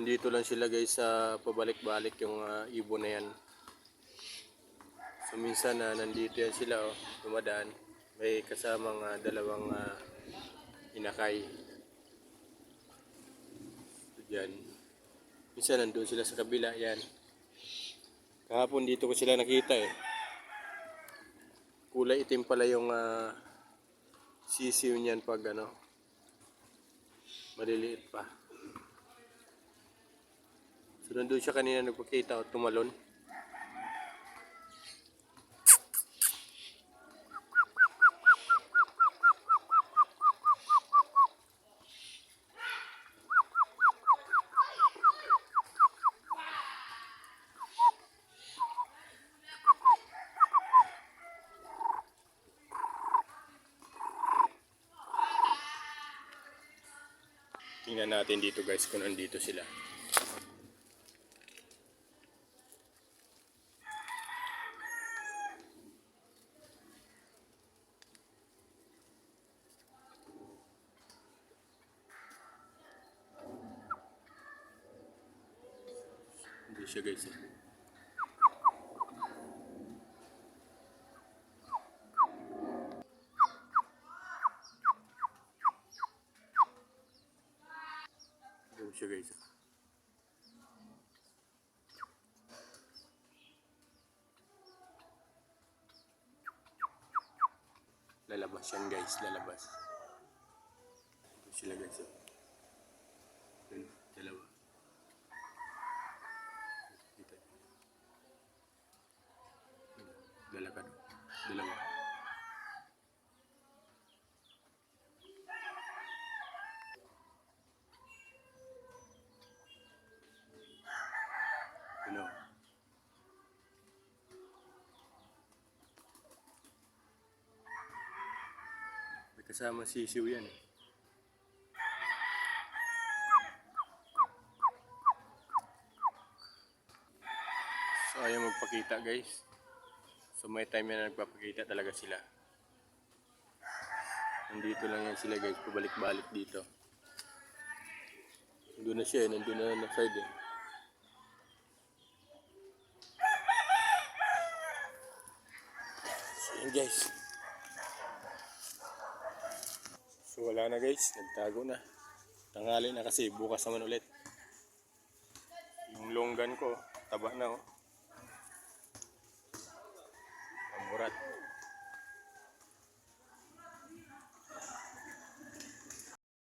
Dito lang sila guys sa pabalik-balik yung ibon na yan. So minsan nandito yan sila dumadaan. May kasamang dalawang inakay. So dyan. Minsan nandun sila sa kabila yan. Kahapon dito ko sila nakita Kulay itim pala yung sisiw niyan pag maliliit pa. So nandun siya kanina nagpakita tumalon. Tingnan natin dito guys kung nandito sila. Hindi siya guys Hindi siya guys Lalabas yan guys, lalabas. Ito sila guys Yun, dalawa. Dito. Lalakad. Dalawa. May kasama sisiw yan So ayaw magpakita guys. So may time na nagpapakita talaga sila. Nandito lang yan sila guys, pabalik-balik dito. Nandun na siya nandun na na side So yun guys. So wala na guys, nagtago na. Tanghali na kasi, bukas naman ulit. Yung longgan ko, taba na Pamurat.